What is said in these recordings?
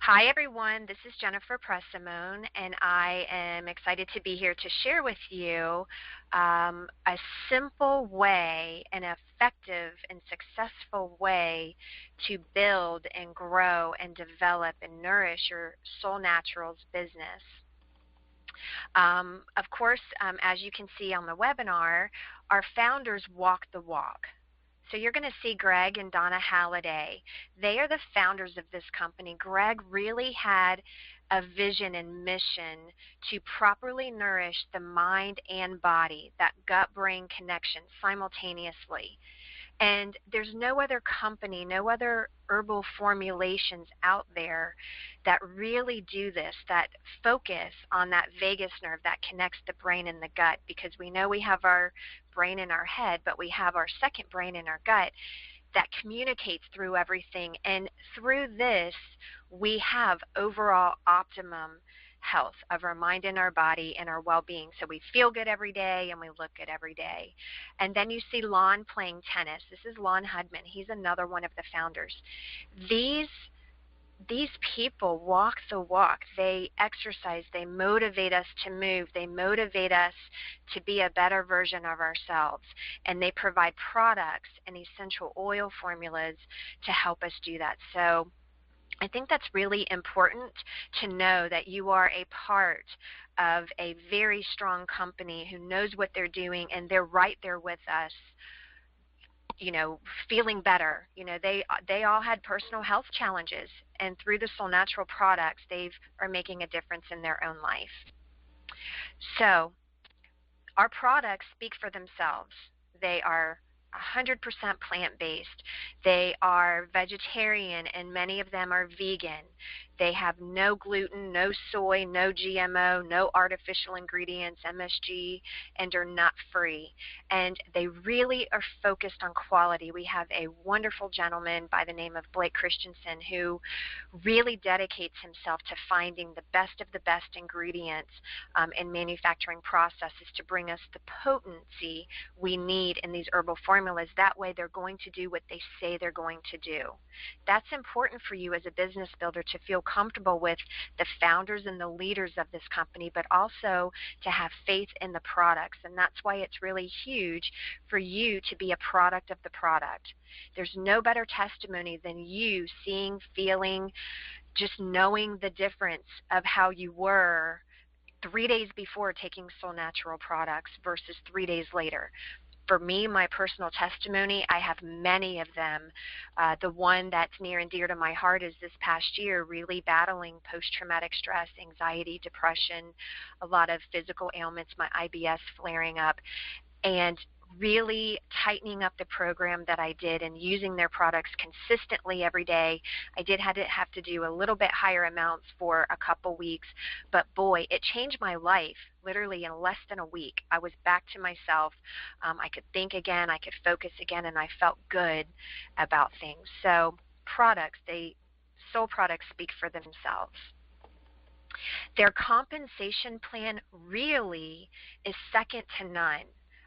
Hi, everyone. This is Jennifer Pressimone, and I am excited to be here to share with you a simple way, an effective and successful way to build and grow and develop and nourish your Soul Naturals business. Of course, as you can see on the webinar, our founders walk the walk. So you're going to see Greg and Donna Halliday. They are the founders of this company. Greg really had a vision and mission to properly nourish the mind and body, that gut-brain connection simultaneously. And there's no other company, no other herbal formulations out there that really do this, that focus on that vagus nerve that connects the brain and the gut, because we know we have our brain in our head, but we have our second brain in our gut that communicates through everything. And through this, we have overall optimum health of our mind and our body and our well-being. So we feel good every day and we look good every day. And then you see Lon playing tennis. This is Lon Hudman. He's another one of the founders. These these people walk the walk. They exercise. They motivate us to move. They motivate us to be a better version of ourselves. And they provide products and essential oil formulas to help us do that. So I think that's really important to know, that you are a part of a very strong company who knows what they're doing, and they're right there with us, feeling better. They all had personal health challenges, and through the Soul Natural products, they are making a difference in their own life. So our products speak for themselves. They are 100% plant-based. They are vegetarian, and many of them are vegan. They have no gluten, no soy, no GMO, no artificial ingredients, MSG, and are nut-free. And they really are focused on quality. We have a wonderful gentleman by the name of Blake Christensen who really dedicates himself to finding the best of the best ingredients in manufacturing processes to bring us the potency we need in these herbal formulas. That way they're going to do what they say they're going to do. That's important for you as a business builder, to feel comfortable with the founders and the leaders of this company, but also to have faith in the products. And that's why it's really huge for you to be a product of the product. There's no better testimony than you seeing, feeling, just knowing the difference of how you were 3 days before taking Soul Natural products versus 3 days later. For me, my personal testimony, I have many of them. The one that's near and dear to my heart is this past year, really battling post-traumatic stress, anxiety, depression, a lot of physical ailments, my IBS flaring up, and really tightening up the program that I did and using their products consistently every day. I did have to do a little bit higher amounts for a couple weeks, but boy, it changed my life literally in less than a week. I was back to myself. I could think again, I could focus again, and I felt good about things. So Soul products speak for themselves. Their compensation plan really is second to none.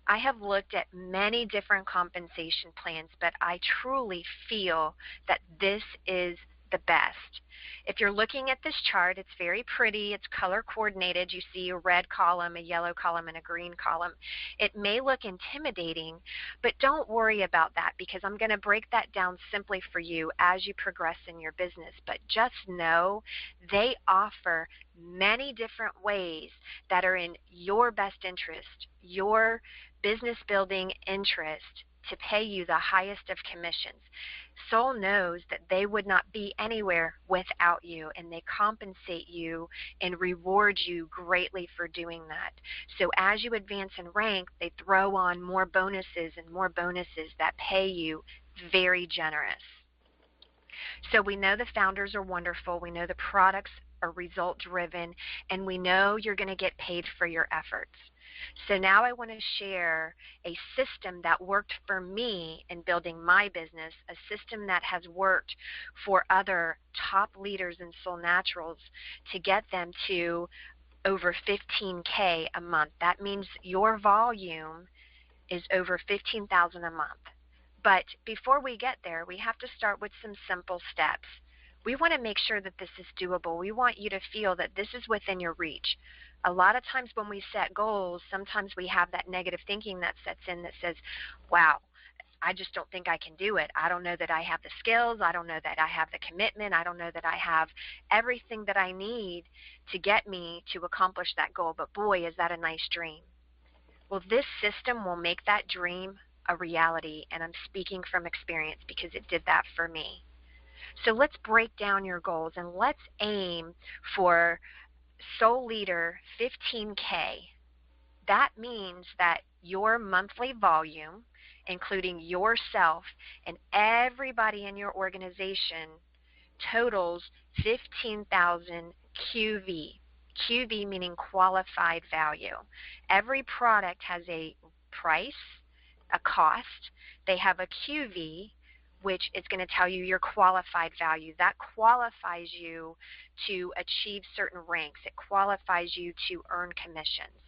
I have looked at many different compensation plans, but I truly feel that this is the best. If you're looking at this chart, it's very pretty. It's color coordinated. You see a red column, a yellow column, and a green column. It may look intimidating, but don't worry about that, because I'm going to break that down simply for you as you progress in your business. But just know they offer many different ways that are in your best interest, your business building interest, to pay you the highest of commissions. Soul knows that they would not be anywhere without you, and they compensate you and reward you greatly for doing that. So as you advance in rank, they throw on more bonuses and more bonuses that pay you very generous. So we know the founders are wonderful. We know the products are result driven, and we know you're going to get paid for your efforts. So now I want to share a system that worked for me in building my business, a system that has worked for other top leaders in Soul Naturals to get them to over 15K a month. That means your volume is over 15,000 a month. But before we get there, we have to start with some simple steps. We want to make sure that this is doable. We want you to feel that this is within your reach. A lot of times when we set goals, sometimes we have that negative thinking that sets in that says, wow, I just don't think I can do it. I don't know that I have the skills. I don't know that I have the commitment. I don't know that I have everything that I need to get me to accomplish that goal. But boy, is that a nice dream. Well, this system will make that dream a reality, and I'm speaking from experience because it did that for me. So let's break down your goals and let's aim for Soul Leader 15K. That means that your monthly volume, including yourself and everybody in your organization, totals 15,000 QV. QV meaning qualified value. Every product has a price, a cost. They have a QV, which is going to tell you your qualified value. That qualifies you to achieve certain ranks. It qualifies you to earn commissions.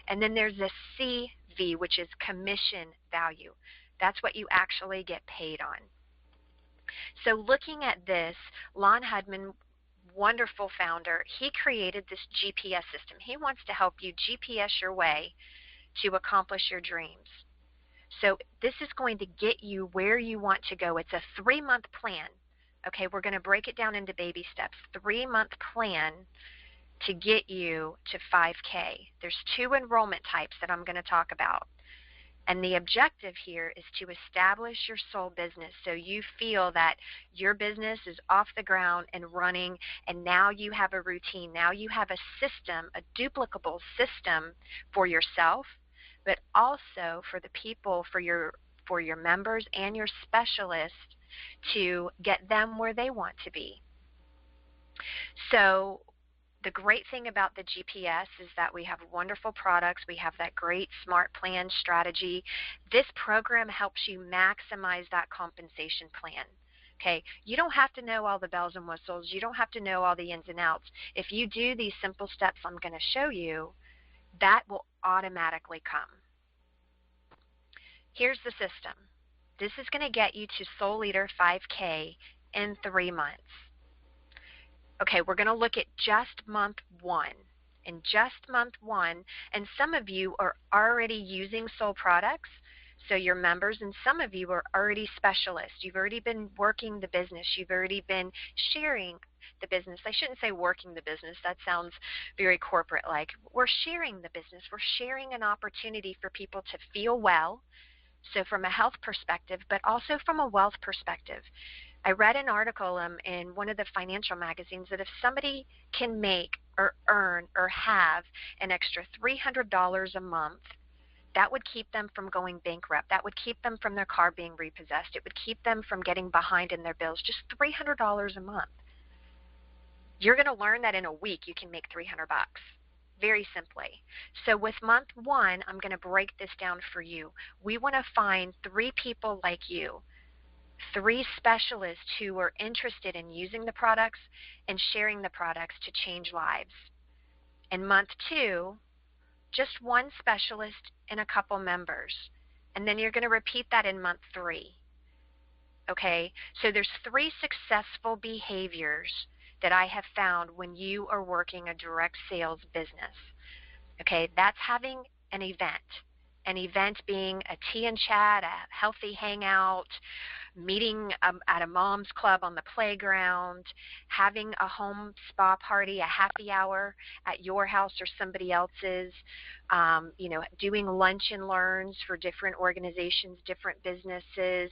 And then there's a CV, which is commission value. That's what you actually get paid on. So looking at this, Lon Hudman, wonderful founder, he created this GPS system. He wants to help you GPS your way to accomplish your dreams. So this is going to get you where you want to go. It's a 3-month plan. Okay, we're going to break it down into baby steps. 3-month plan to get you to 5K. There's 2 enrollment types that I'm going to talk about. And the objective here is to establish your soul business so you feel that your business is off the ground and running, and now you have a routine. Now you have a system, a duplicable system for yourself, but also for the people, for your members and your specialists, to get them where they want to be. So the great thing about the GPS is that we have wonderful products. We have that great smart plan strategy. This program helps you maximize that compensation plan. Okay, you don't have to know all the bells and whistles. You don't have to know all the ins and outs. If you do these simple steps I'm going to show you, that will automatically come. Here's the system. This is going to get you to Soul Leader 5K in 3 months. Okay, we're going to look at just month 1. In just month 1, and some of you are already using Soul products, so your members, and some of you are already specialists. You've already been working the business. You've already been sharing the business. I shouldn't say working the business. That sounds very corporate-like. We're sharing the business. We're sharing an opportunity for people to feel well, so from a health perspective, but also from a wealth perspective. I read an article in one of the financial magazines that if somebody can make or earn or have an extra $300 a month, that would keep them from going bankrupt. That would keep them from their car being repossessed. It would keep them from getting behind in their bills. Just $300 a month. You're going to learn that in a week you can make $300, very simply. So with month 1, I'm going to break this down for you. We want to find 3 people like you, 3 specialists who are interested in using the products and sharing the products to change lives. In month 2, just 1 specialist and a couple members. And then you're going to repeat that in month 3. Okay, so there's 3 successful behaviors that I have found when you are working a direct sales business. Okay, that's having an event being a tea and chat, a healthy hangout, meeting at a mom's club on the playground, having a home spa party, a happy hour at your house or somebody else's, doing lunch and learns for different organizations, different businesses,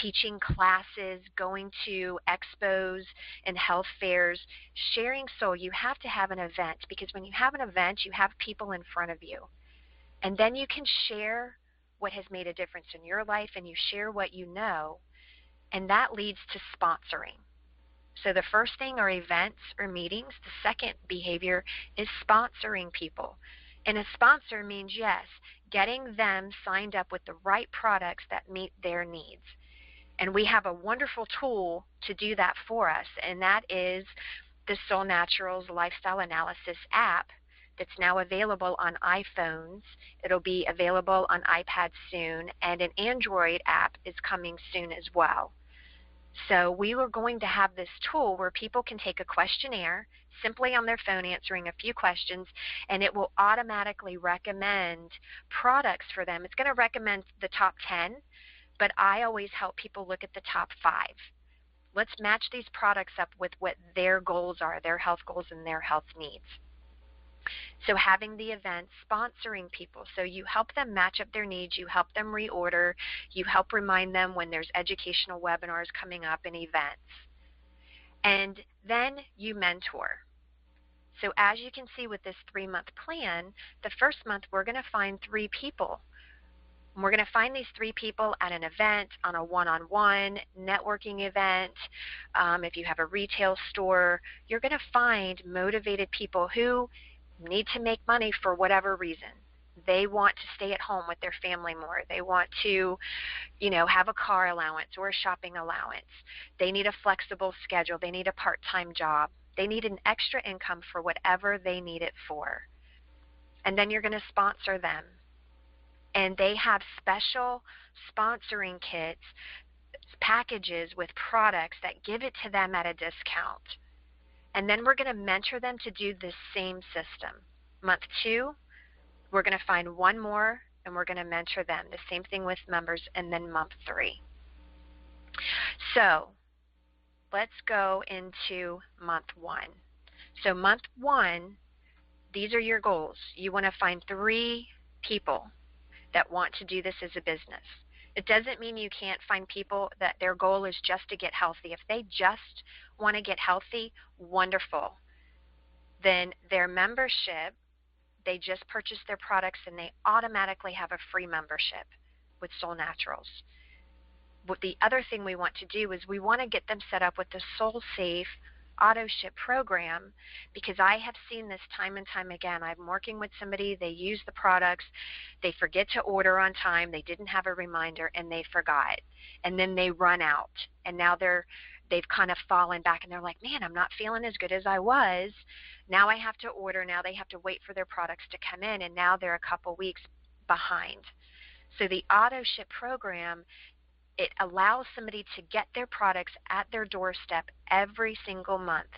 teaching classes, going to expos and health fairs, sharing soul. You have to have an event, because when you have an event, you have people in front of you. And then you can share what has made a difference in your life, and you share what you know, and that leads to sponsoring. So the first thing are events or meetings. The second behavior is sponsoring people. And a sponsor means, yes, getting them signed up with the right products that meet their needs. And we have a wonderful tool to do that for us, and that is the Soul Naturals Lifestyle Analysis app that's now available on iPhones. It'll be available on iPads soon, and an Android app is coming soon as well. So we were going to have this tool where people can take a questionnaire simply on their phone, answering a few questions, and it will automatically recommend products for them. It's going to recommend the top 10, but I always help people look at the top 5. Let's match these products up with what their goals are, their health goals and their health needs. So having the event, sponsoring people, so you help them match up their needs, you help them reorder, you help remind them when there's educational webinars coming up and events. And then you mentor. So as you can see with this 3-month plan, the first month we're going to find 3 people. And we're going to find these 3 people at an event, on a one-on-one networking event. If you have a retail store, you're going to find motivated people who need to make money for whatever reason. They want to stay at home with their family more. They want to, have a car allowance or a shopping allowance. They need a flexible schedule. They need a part-time job. They need an extra income for whatever they need it for. And then you're going to sponsor them. And they have special sponsoring kits, packages with products that give it to them at a discount. And then we're going to mentor them to do the same system. Month 2, we're going to find 1 more and we're going to mentor them. The same thing with members. And then month 3. So let's go into month 1. So month 1, these are your goals. You want to find 3 people that want to do this as a business. It doesn't mean you can't find people that their goal is just to get healthy. If they just want to get healthy, wonderful. Then their membership, they just purchase their products and they automatically have a free membership with Soul Naturals. But the other thing we want to do is we want to get them set up with the Soul Safe auto ship program, because I have seen this time and time again. I'm working with somebody, they use the products, they forget to order on time, they didn't have a reminder, and they forgot. And then they run out, and now they've kind of fallen back, and they're like, man, I'm not feeling as good as I was. Now I have to order. Now they have to wait for their products to come in, and now they're a couple weeks behind. So the auto ship program, it allows somebody to get their products at their doorstep every single month.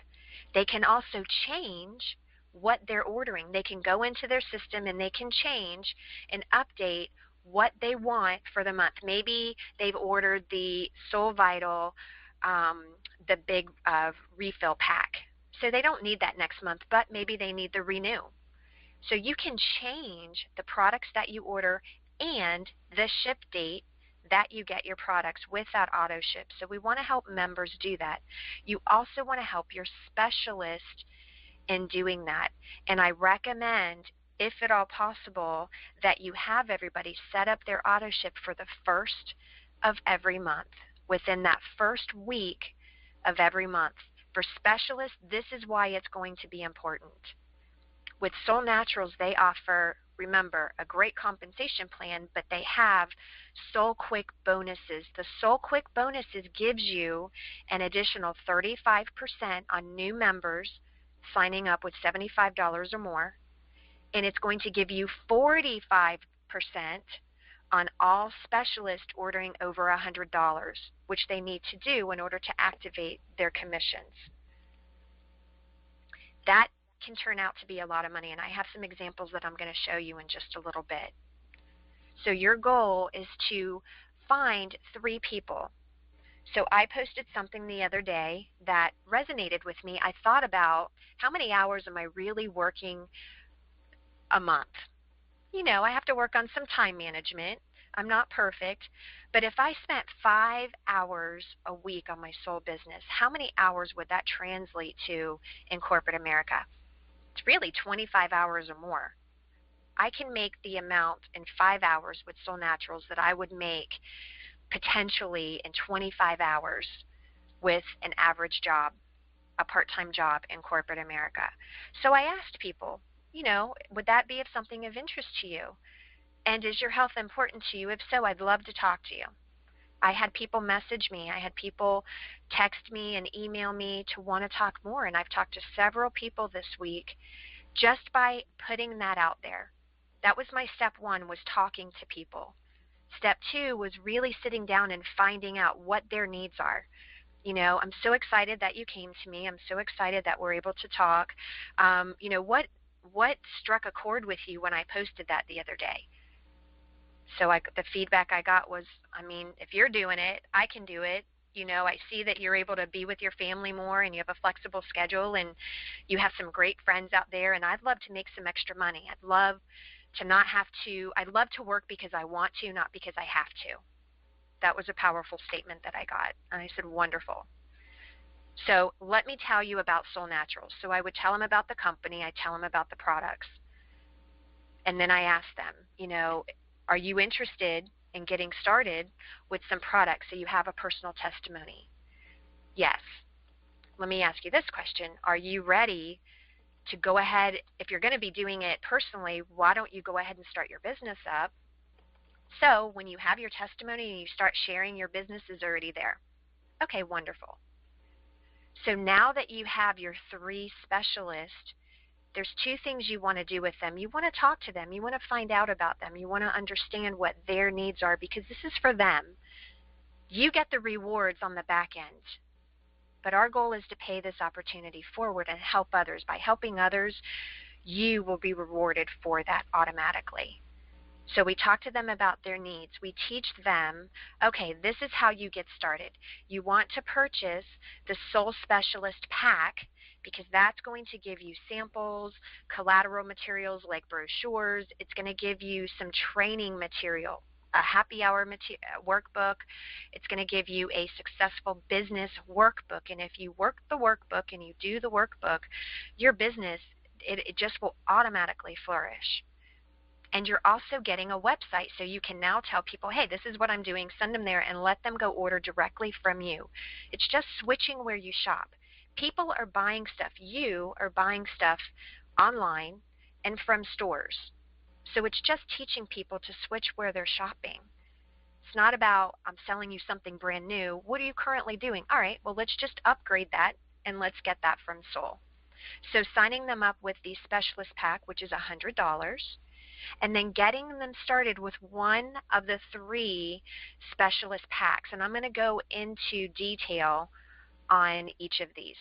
They can also change what they're ordering. They can go into their system and they can change and update what they want for the month. Maybe they've ordered the Soul Vital, the big refill pack. So they don't need that next month, but maybe they need the Renew. So you can change the products that you order and the ship date that you get your products with that auto ship. So we want to help members do that. You also want to help your specialist in doing that. And I recommend, if at all possible, that you have everybody set up their auto ship for the first of every month, within that first week of every month. For specialists, this is why it's going to be important. With Soul Naturals, they offer, remember, a great compensation plan, but they have Soul Quick bonuses. The Soul Quick bonuses gives you an additional 35% on new members signing up with $75 or more, and it's going to give you 45% on all specialists ordering over $100, which they need to do in order to activate their commissions. That can turn out to be a lot of money, and I have some examples that I'm going to show you in just a little bit. So your goal is to find 3 people. So I posted something the other day that resonated with me. I thought about, how many hours am I really working a month? I have to work on some time management. I'm not perfect. But if I spent 5 hours a week on my soul business, how many hours would that translate to in corporate America? It's really 25 hours or more. I can make the amount in 5 hours with Soul Naturals that I would make potentially in 25 hours with an average job, a part-time job in corporate America. So I asked people, would that be something of interest to you? And is your health important to you? If so, I'd love to talk to you. I had people message me. I had people text me and email me to want to talk more. And I've talked to several people this week just by putting that out there. That was my step 1, was talking to people. Step 2 was really sitting down and finding out what their needs are. I'm so excited that you came to me. I'm so excited that we're able to talk. What struck a chord with you when I posted that the other day? So the feedback I got was, I mean, if you're doing it, I can do it. I see that you're able to be with your family more and you have a flexible schedule and you have some great friends out there, and I'd love to make some extra money. I'd love to not have to, I'd love to work because I want to, not because I have to. That was a powerful statement that I got. And I said, wonderful. So let me tell you about Soul Naturals. So I would tell them about the company. I tell them about the products. And then I ask them, are you interested in getting started with some products so you have a personal testimony? Yes. Let me ask you this question. Are you ready to go ahead? If you're going to be doing it personally, why don't you go ahead and start your business up? So when you have your testimony and you start sharing, your business is already there. Okay, wonderful. So now that you have your 3 specialists, there's 2 things you want to do with them. You want to talk to them. You want to find out about them. You want to understand what their needs are, because this is for them. You get the rewards on the back end. But our goal is to pay this opportunity forward and help others. By helping others, you will be rewarded for that automatically. So we talk to them about their needs. We teach them, okay, this is how you get started. You want to purchase the Soul Specialist Pack because that's going to give you samples, collateral materials like brochures. It's going to give you some training material, a happy hour workbook. It's going to give you a successful business workbook. And if you work the workbook and you do the workbook, your business, it just will automatically flourish. And you're also getting a website, so you can now tell people, hey, this is what I'm doing, send them there, and let them go order directly from you. It's just switching where you shop. People are buying stuff. You are buying stuff online and from stores. So it's just teaching people to switch where they're shopping. It's not about, I'm selling you something brand new. What are you currently doing? All right, well, let's just upgrade that, and let's get that from Soul. So signing them up with the Specialist Pack, which is $100, and then getting them started with one of the 3 specialist packs. And I'm going to go into detail on each of these.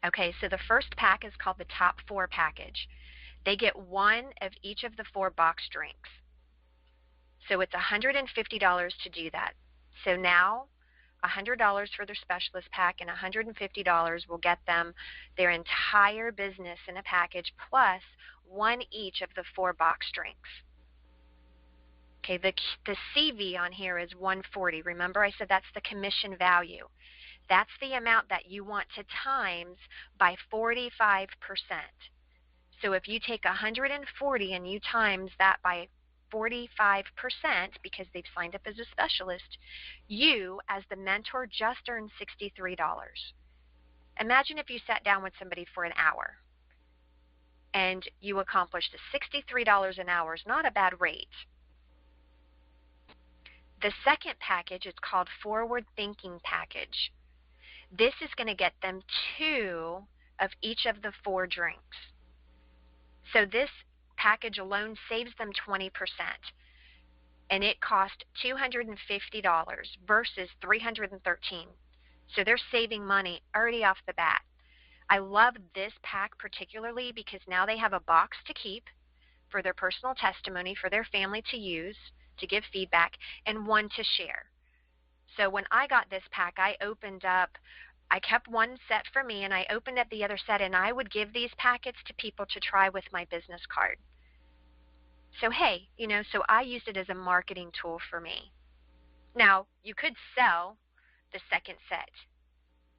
Okay, so the first pack is called the Top 4 package. They get one of each of the 4 box drinks. So it's $150 to do that. So now $100 for their specialist pack and $150 will get them their entire business in a package, plus one each of the 4 box drinks. Okay, the CV on here is $140. Remember I said that's the commission value. That's the amount that you want to times by 45%. So if you take $140 and you times that by 45%, because they've signed up as a specialist, you as the mentor just earned $63. Imagine if you sat down with somebody for an hour and you accomplished $63 an hour. Is not a bad rate. The second package is called Forward Thinking Package. This is going to get them 2 of each of the 4 drinks. So this package alone saves them 20%, and it cost $250 versus $313. So they're saving money already off the bat. I love this pack particularly because now they have a box to keep for their personal testimony, for their family to use, to give feedback, and one to share. So when I got this pack, I kept one set for me, and I opened up the other set, and I would give these packets to people to try with my business card. So hey, so I used it as a marketing tool for me. Now, you could sell the second set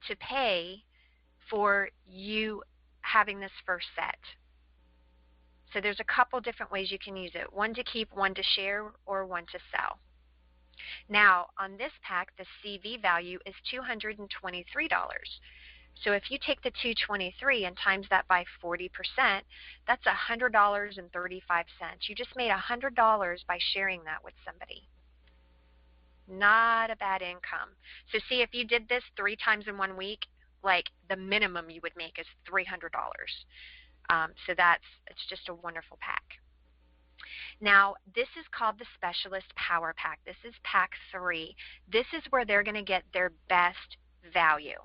to pay for you having this first set. So there's a couple different ways you can use it. One to keep, one to share, or one to sell. Now, on this pack, the CV value is $223. So if you take the $223 and times that by 40%, that's $100.35. You just made $100 by sharing that with somebody. Not a bad income. So see, if you did this 3 times in 1 week, like the minimum you would make is $300. So it's just a wonderful pack. Now, this is called the Specialist Power Pack. This is Pack 3. This is where they're going to get their best value.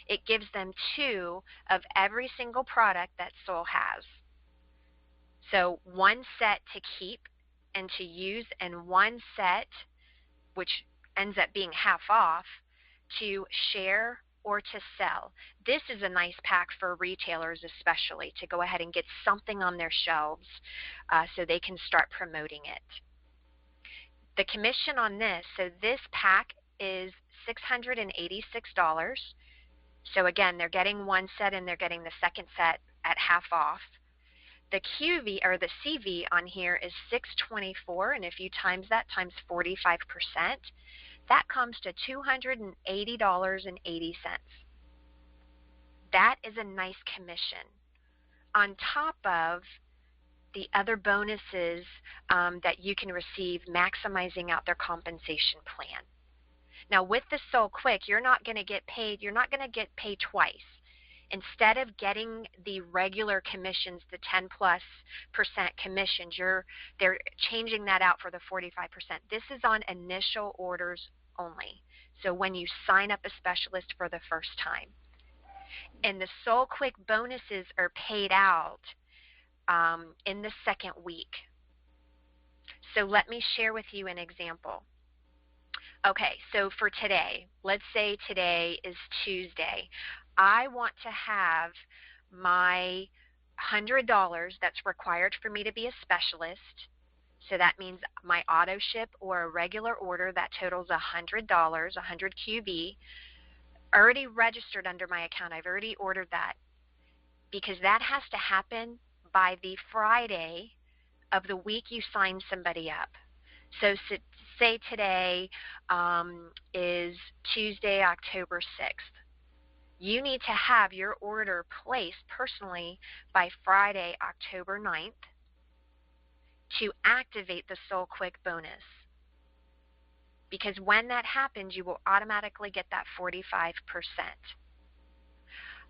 It gives them 2 of every single product that Soul has. So 1 set to keep and to use, and 1 set, which ends up being half off, to share or to sell. This is a nice pack for retailers especially, to go ahead and get something on their shelves so they can start promoting it. The commission on this, so this pack is $686. So again, they're getting 1 set and they're getting the second set at half off. The QV or the CV on here is $624, and if you times that times 45%, that comes to $280.80. That is a nice commission on top of the other bonuses that you can receive maximizing out their compensation plan. Now with the Soul Quick, you're not going to get paid twice. Instead of getting the regular commissions, the 10+% commissions, they're changing that out for the 45%. This is on initial orders only. So when you sign up a specialist for the first time. And the Soul Quick bonuses are paid out in the second week. So let me share with you an example. Okay, so for today, let's say today is Tuesday. I want to have my $100 that's required for me to be a specialist. So that means my auto ship or a regular order that totals $100, 100 QB, already registered under my account. I've already ordered that because that has to happen by the Friday of the week you sign somebody up. So say today is Tuesday, October 6th. You need to have your order placed personally by Friday, October 9th to activate the Soul Quick bonus. Because when that happens, you will automatically get that 45%.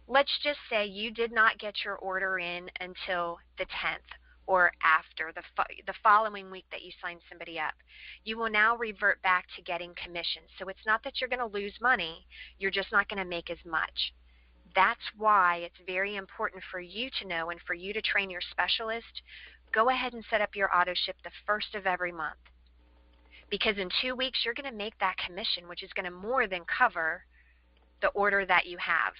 Let's just say you did not get your order in until the 10th or after the following week that you signed somebody up. You will now revert back to getting commissions. So it's not that you're going to lose money, you're just not going to make as much. That's why it's very important for you to know and for you to train your specialist. Go ahead and set up your auto ship the first of every month. Because in 2 weeks, you're going to make that commission, which is going to more than cover the order that you have.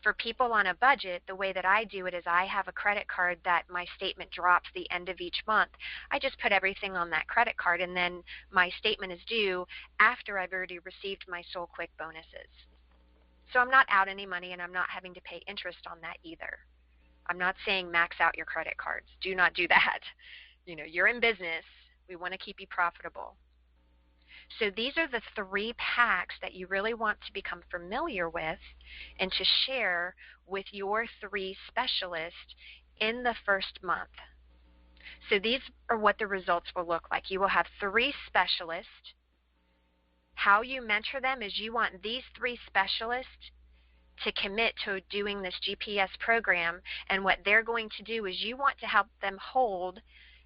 For people on a budget, the way that I do it is I have a credit card that my statement drops the end of each month. I just put everything on that credit card, and then my statement is due after I've already received my Soul Quick bonuses. So I'm not out any money, and I'm not having to pay interest on that either. I'm not saying max out your credit cards. Do not do that. You know, you're in business. We want to keep you profitable. So these are the 3 packs that you really want to become familiar with and to share with your 3 specialists in the first month. So these are what the results will look like. You will have 3 specialists. How you mentor them is you want these 3 specialists to commit to doing this GPS program, and what they're going to do is you want to help them hold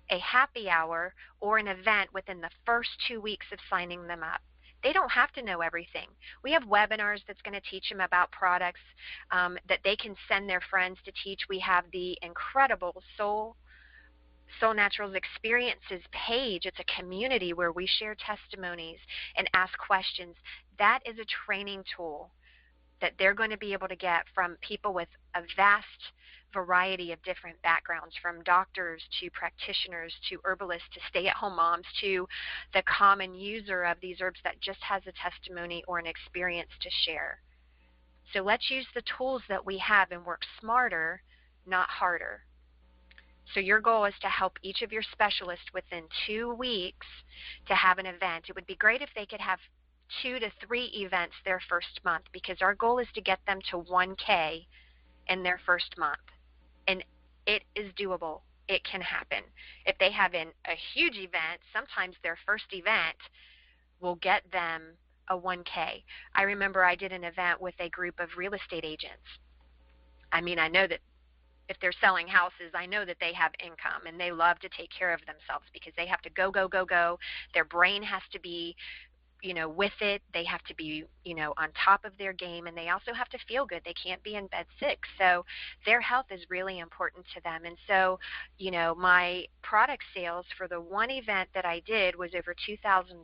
a happy hour or an event within the first 2 weeks of signing them up. They don't have to know everything. We have webinars that's going to teach them about products that they can send their friends to teach. We have the incredible Soul Naturals Experiences page. It's a community where we share testimonies and ask questions. That is a training tool that they're going to be able to get from people with a vast variety of different backgrounds, from doctors to practitioners to herbalists to stay-at-home moms to the common user of these herbs that just has a testimony or an experience to share. So let's use the tools that we have and work smarter, not harder. So your goal is to help each of your specialists within 2 weeks to have an event. It would be great if they could have 2 to 3 events their first month, because our goal is to get them to 1K in their first month. And it is doable. It can happen. If they have a huge event, sometimes their first event will get them a 1K. I remember I did an event with a group of real estate agents. I mean, I know that if they're selling houses, I know that they have income and they love to take care of themselves because they have to go, go, go, go. Their brain has to be, with it. They have to be, on top of their game, and they also have to feel good. They can't be in bed sick. So their health is really important to them. And so, my product sales for the one event that I did was over $2,000.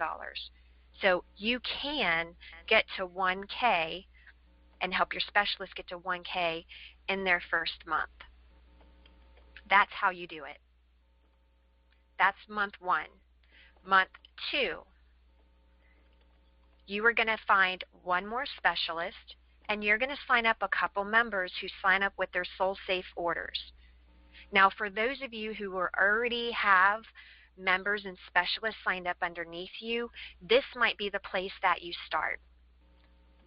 So you can get to 1K and help your specialist get to 1K in their first month. That's how you do it. That's month 1. Month 2, you are going to find one more specialist, and you're going to sign up a couple members who sign up with their SoulSafe orders. Now, for those of you who already have members and specialists signed up underneath you, this might be the place that you start.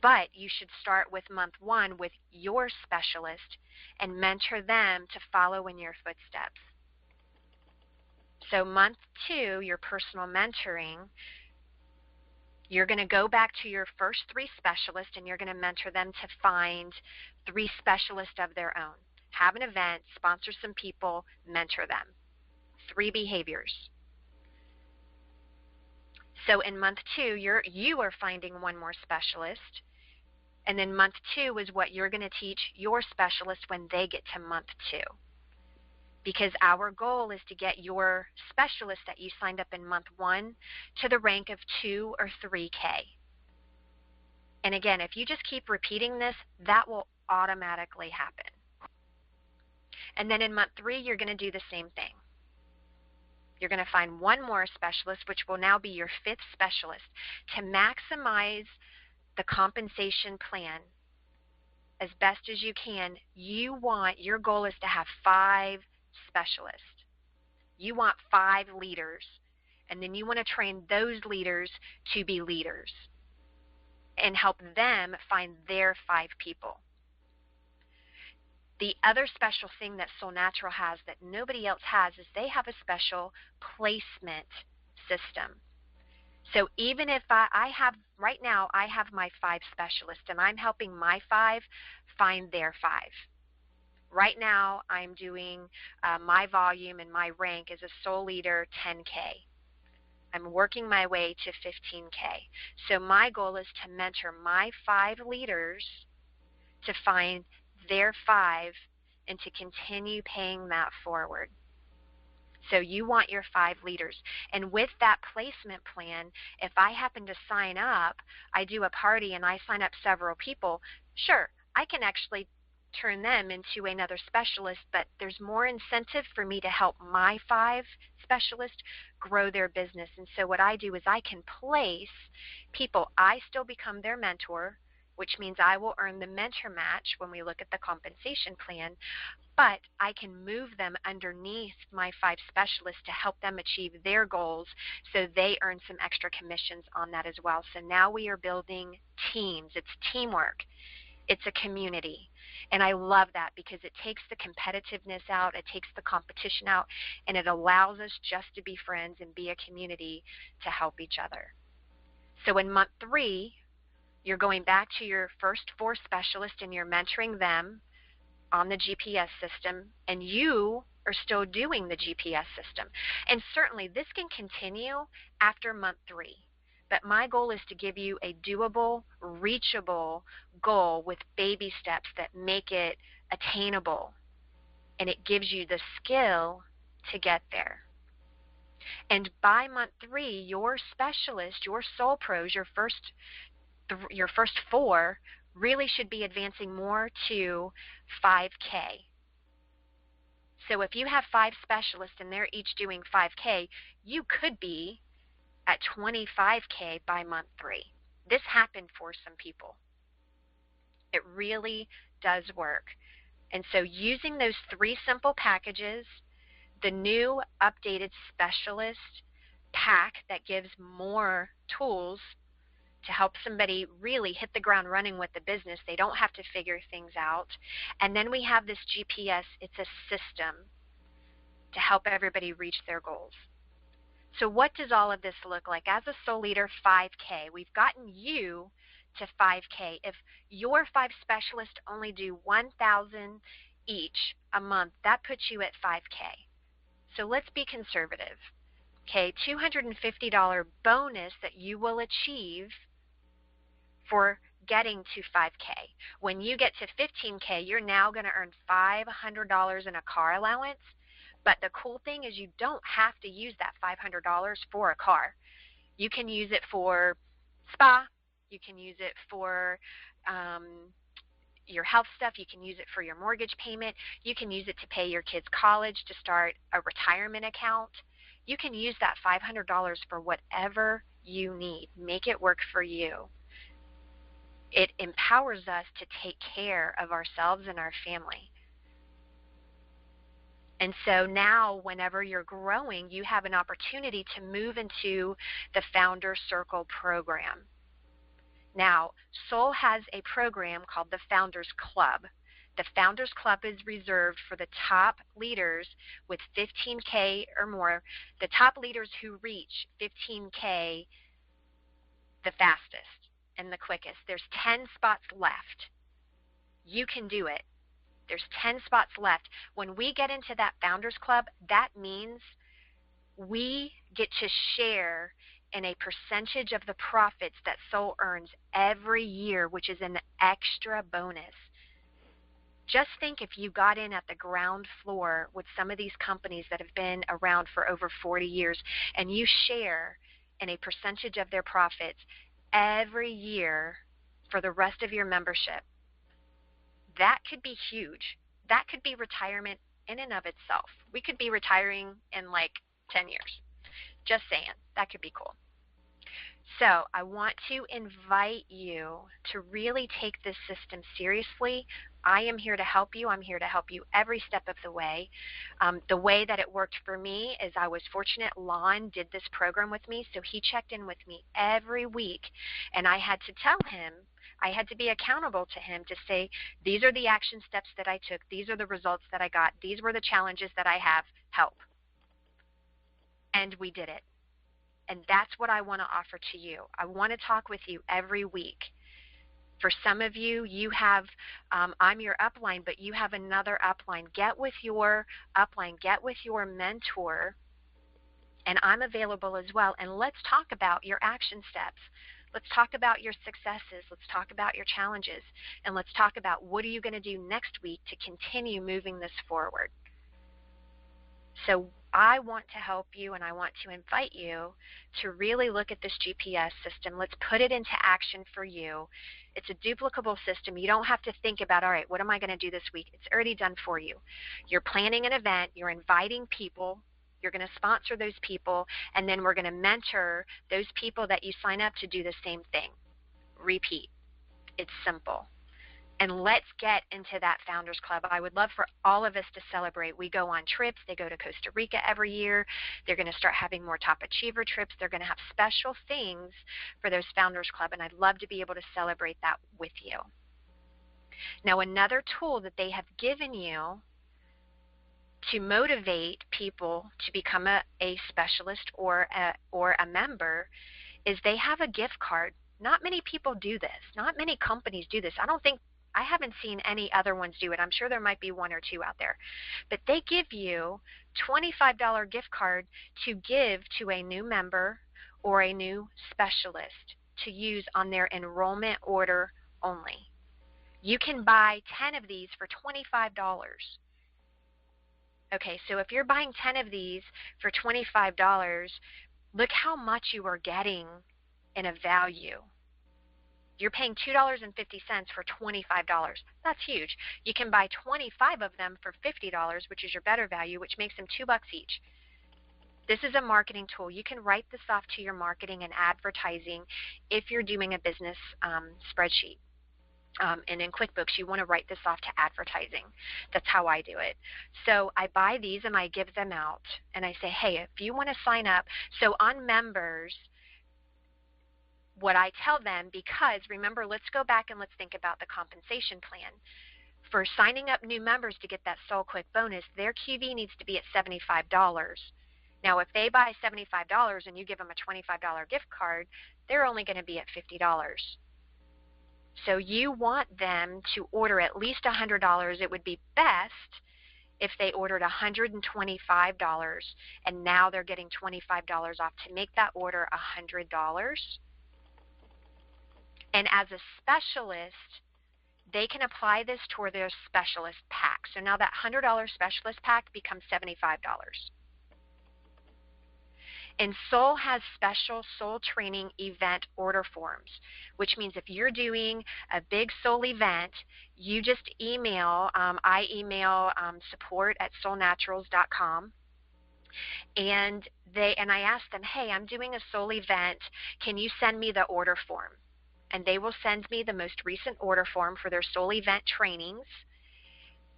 But you should start with month 1 with your specialist and mentor them to follow in your footsteps. So month 2, your personal mentoring, you're going to go back to your first 3 specialists and you're going to mentor them to find 3 specialists of their own. Have an event, sponsor some people, mentor them. 3 behaviors. So in month 2, you are finding one more specialist. And then month 2 is what you're going to teach your specialist when they get to month 2. Because our goal is to get your specialist that you signed up in month 1 to the rank of 2 or 3K. And again, if you just keep repeating this, that will automatically happen. And then in month 3, you're going to do the same thing. You're going to find one more specialist, which will now be your 5th specialist, to maximize the compensation plan as best as you can. Your goal is to have 5 specialists. You want 5 leaders, and then you want to train those leaders to be leaders and help them find their 5 people. The other special thing that Soul Natural has that nobody else has is they have a special placement system. So even if I have, right now, I have my 5 specialists, and I'm helping my 5 find their 5. Right now, I'm doing my volume and my rank as a Soul Leader 10K. I'm working my way to 15K. So my goal is to mentor my 5 leaders to find their 5 and to continue paying that forward. So you want your 5 leaders. And with that placement plan, if I happen to sign up, I do a party and I sign up several people, sure, I can actually turn them into another specialist, but there's more incentive for me to help my 5 specialists grow their business. And so what I do is I can place people. I still become their mentor, which means I will earn the mentor match when we look at the compensation plan, but I can move them underneath my 5 specialists to help them achieve their goals so they earn some extra commissions on that as well. So now we are building teams. It's teamwork. It's a community. And I love that because it takes the competitiveness out, it takes the competition out, and it allows us just to be friends and be a community to help each other. So in month 3, you're going back to your first 4 specialists and you're mentoring them on the GPS system, and you are still doing the GPS system. And certainly this can continue after month 3. But my goal is to give you a doable, reachable goal with baby steps that make it attainable. And it gives you the skill to get there. And by month 3, your specialist, your Soul Pros, your first 4 really should be advancing more to 5K. So if you have 5 specialists and they're each doing 5K, you could be at 25K by month 3. This happened for some people. It really does work. And so using those 3 simple packages, the new updated specialist pack that gives more tools to help somebody really hit the ground running with the business. They don't have to figure things out. And then we have this GPS. It's a system to help everybody reach their goals. So what does all of this look like? As a Soul Leader, 5K. We've gotten you to 5K. If your 5 specialists only do 1,000 each a month, that puts you at $5K. So let's be conservative. Okay, $250 bonus that you will achieve for getting to 5K. When you get to 15K, you're now going to earn $500 in a car allowance. But the cool thing is you don't have to use that $500 for a car. You can use it for spa. You can use it for your health stuff. You can use it for your mortgage payment. You can use it to pay your kids' college, to start a retirement account. You can use that $500 for whatever you need. Make it work for you. It empowers us to take care of ourselves and our family. And so now, whenever you're growing, you have an opportunity to move into the Founder Circle program. Now, Soul has a program called the Founders Club. The Founders Club is reserved for the top leaders with 15K or more, the top leaders who reach 15K the fastest and the quickest. There's 10 spots left. You can do it. There's 10 spots left. When we get into that Founders Club, that means we get to share in a percentage of the profits that Soul earns every year, which is an extra bonus. Just think if you got in at the ground floor with some of these companies that have been around for over 40 years and you share in a percentage of their profits every year for the rest of your membership. That could be huge. That could be retirement in and of itself. We could be retiring in like 10 years. Just saying. That could be cool. So I want to invite you to really take this system seriously. I am here to help you. I'm here to help you every step of the way. The way that it worked for me is I was fortunate. Lon did this program with me, so he checked in with me every week, and I had to tell him, I had to be accountable to him to say, these are the action steps that I took. These are the results that I got. These were the challenges that I have. Help. And we did it. And that's what I want to offer to you. I want to talk with you every week. For some of you, you have, I'm your upline, but you have another upline. Get with your upline. Get with your mentor. And I'm available as well. And let's talk about your action steps. Let's talk about your successes. Let's talk about your challenges. And let's talk about what are you going to do next week to continue moving this forward. So I want to help you, and I want to invite you to really look at this GPS system. Let's put it into action for you. It's a duplicable system. You don't have to think about, all right, what am I going to do this week? It's already done for you. You're planning an event. You're inviting people. You're going to sponsor those people, and then we're going to mentor those people that you sign up to do the same thing. Repeat. It's simple. And let's get into that Founders Club. I would love for all of us to celebrate. We go on trips. They go to Costa Rica every year. They're going to start having more top achiever trips. They're going to have special things for those Founders Club, and I'd love to be able to celebrate that with you. Now, another tool that they have given you to motivate people to become a specialist or a member is they have a gift card. Not many people do this. Not many companies do this. I haven't seen any other ones do it. I'm sure there might be one or two out there. But they give you $25 gift card to give to a new member or a new specialist to use on their enrollment order only. You can buy 10 of these for $25. Okay, so if you're buying 10 of these for $25, look how much you are getting in a value. You're paying $2.50 for $25. That's huge. You can buy 25 of them for $50, which is your better value, which makes them $2 each. This is a marketing tool. You can write this off to your marketing and advertising if you're doing a business spreadsheet. And in QuickBooks, you want to write this off to advertising. That's how I do it. So I buy these and I give them out. And I say, hey, if you want to sign up, so on members, what I tell them, because remember, let's go back and let's think about the compensation plan. For signing up new members to get that Soul Quick bonus, their QV needs to be at $75. Now, if they buy $75 and you give them a $25 gift card, they're only going to be at $50. So you want them to order at least $100. It would be best if they ordered $125 and now they're getting $25 off to make that order $100. And as a specialist, they can apply this toward their specialist pack. So now that $100 specialist pack becomes $75. And Soul has special Soul training event order forms, which means if you're doing a big Soul event, you just email, I email support@soulnaturals.com, and I ask them, hey, I'm doing a Soul event, can you send me the order form? And they will send me the most recent order form for their Soul event trainings,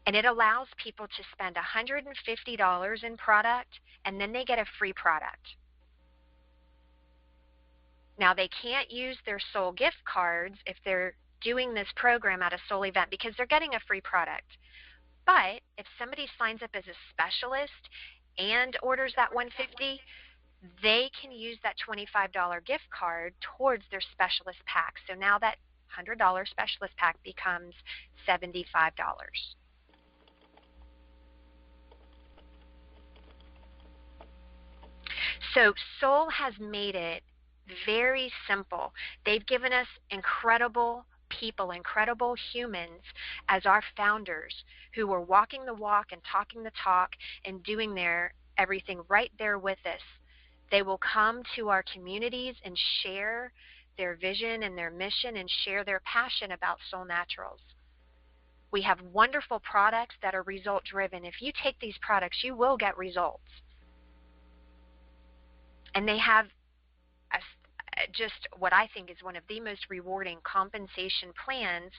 and it allows people to spend $150 in product, and then they get a free product. Now, they can't use their Soul gift cards if they're doing this program at a Soul event because they're getting a free product. But if somebody signs up as a specialist and orders that $150, they can use that $25 gift card towards their specialist pack. So now that $100 specialist pack becomes $75. So Soul has made it very simple. They've given us incredible people, incredible humans as our founders who are walking the walk and talking the talk and doing their everything right there with us. They will come to our communities and share their vision and their mission and share their passion about Soul Naturals. We have wonderful products that are result driven. If you take these products, you will get results. And they have just what I think is one of the most rewarding compensation plans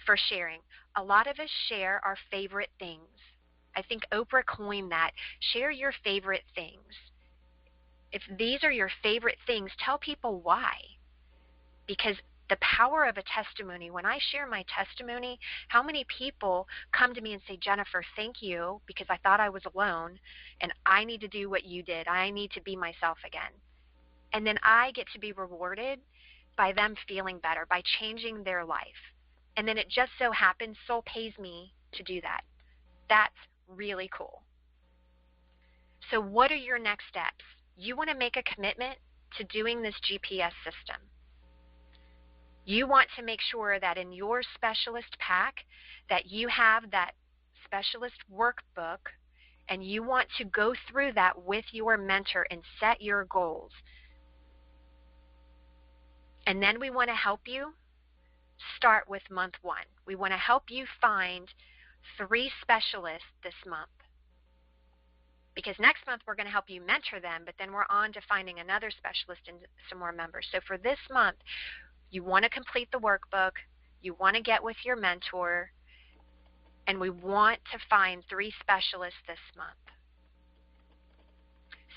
for sharing. A lot of us share our favorite things. I think Oprah coined that. Share your favorite things. If these are your favorite things, tell people why. Because the power of a testimony, when I share my testimony, how many people come to me and say, Jennifer, thank you, because I thought I was alone, and I need to do what you did. I need to be myself again. And then I get to be rewarded by them feeling better, by changing their life. And then it just so happens Soul pays me to do that. That's really cool. So what are your next steps? You want to make a commitment to doing this GPS system. You want to make sure that in your specialist pack that you have that specialist workbook, and you want to go through that with your mentor and set your goals. And then we want to help you start with month 1. We want to help you find 3 specialists this month. Because next month we're going to help you mentor them, but then we're on to finding another specialist and some more members. So for this month, you want to complete the workbook, you want to get with your mentor, and we want to find 3 specialists this month.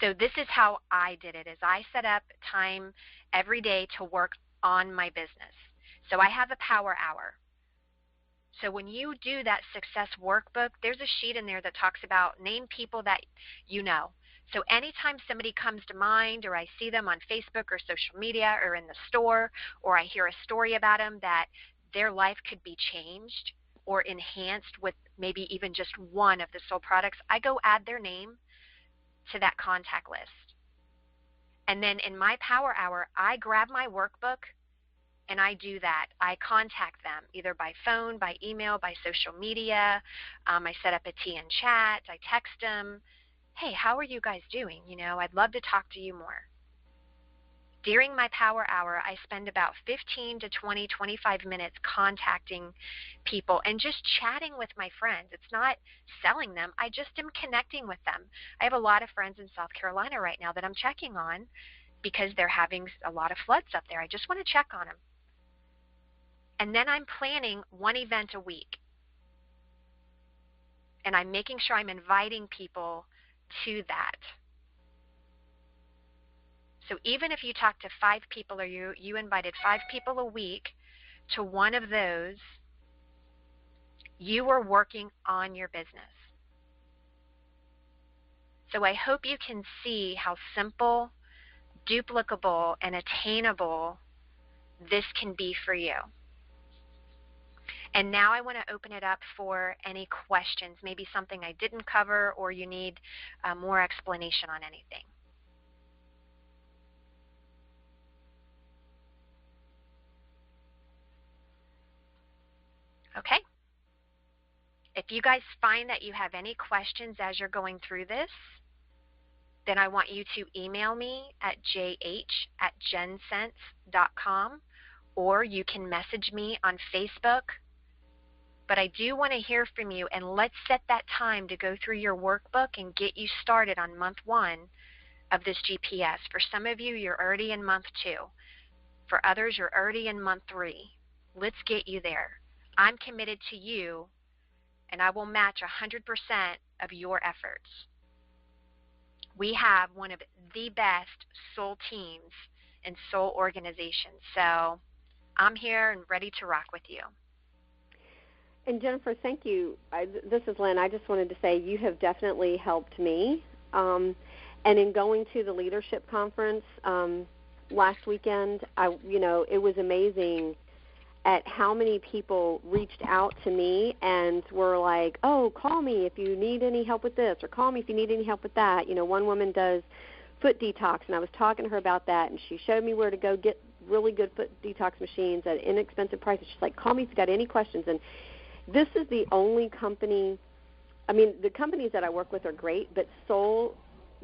So this is how I did it, is I set up time every day to work on my business. So I have a power hour. So when you do that success workbook, there's a sheet in there that talks about name people that you know. So anytime somebody comes to mind, or I see them on Facebook or social media or in the store, or I hear a story about them that their life could be changed or enhanced with maybe even just one of the Soul products, I go add their name to that contact list. And then in my power hour, I grab my workbook and I do that. I contact them either by phone, by email, by social media. I set up a TN chat. I text them, hey, how are you guys doing? You know, I'd love to talk to you more. During my power hour, I spend about 15 to 20, 25 minutes contacting people and just chatting with my friends. It's not selling them. I just am connecting with them. I have a lot of friends in South Carolina right now that I'm checking on because they're having a lot of floods up there. I just want to check on them. And then I'm planning 1 event a week. And I'm making sure I'm inviting people to that. So even if you talk to 5 people, or you invited 5 people a week to one of those, you are working on your business. So I hope you can see how simple, duplicable, and attainable this can be for you. And now I want to open it up for any questions, maybe something I didn't cover or you need more explanation on anything. Okay. If you guys find that you have any questions as you're going through this, then I want you to email me at jh@gensense.com, or you can message me on Facebook. But I do want to hear from you, and let's set that time to go through your workbook and get you started on month 1 of this GPS. For some of you, you're already in month 2. For others, you're already in month 3. Let's get you there. I'm committed to you, and I will match 100% of your efforts. We have one of the best soul teams and soul organizations. So I'm here and ready to rock with you. And Jennifer, thank you. This is Lynn. I just wanted to say you have definitely helped me. And in going to the leadership conference last weekend, it was amazing at how many people reached out to me and were like, oh, call me if you need any help with this, or call me if you need any help with that. One woman does foot detox, and I was talking to her about that, and she showed me where to go get really good foot detox machines at inexpensive prices. She's like, call me if you've got any questions. And this is the only company, the companies that I work with are great, but Soul,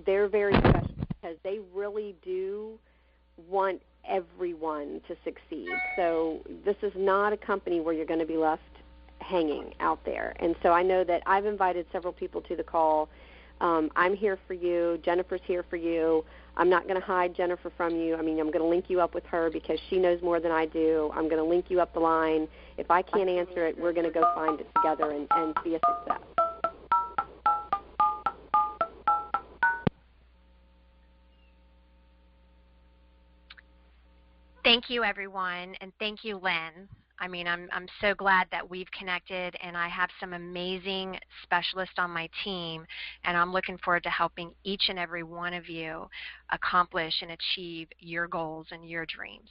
they're very special because they really do want everyone to succeed. So this is not a company where you're going to be left hanging out there. And so I know that I've invited several people to the call. I'm here for you. Jennifer's here for you. I'm not going to hide Jennifer from you. I'm going to link you up with her because she knows more than I do. I'm going to link you up the line. If I can't answer it, we're going to go find it together and be a success. Thank you, everyone, and thank you, Lynn. I'm so glad that we've connected, and I have some amazing specialists on my team, and I'm looking forward to helping each and every one of you accomplish and achieve your goals and your dreams.